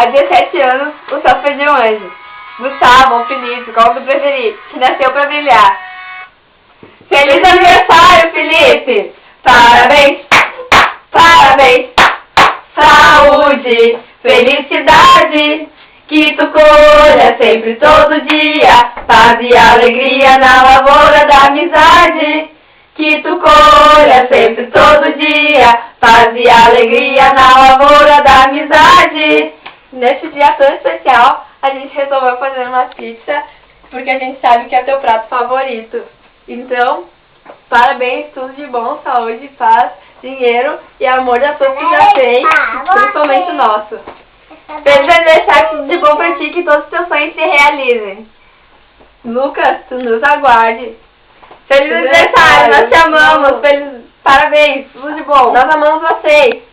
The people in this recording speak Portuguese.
há 17 anos, o céu foi de um anjo. Gustavo, Felipe, qual do preferido? Que nasceu pra brilhar. Feliz aniversário, Felipe! Parabéns! Parabéns! Saúde, felicidade, que tu colha sempre todo dia, paz e alegria na lavoura da amizade. Que tu colha sempre todo dia, paz e alegria na lavoura da amizade. Nesse dia tão especial, a gente resolveu fazer uma pizza, porque a gente sabe que é teu prato favorito. Então, parabéns, tudo de bom, saúde, paz, dinheiro e amor a todos que já fez, principalmente o nosso. Feliz aniversário, tudo de bom pra ti, que todos os teus sonhos se realizem. Lucas, tu nos aguarde. Feliz aniversário, nós te amamos, parabéns, tudo de bom, nós amamos vocês.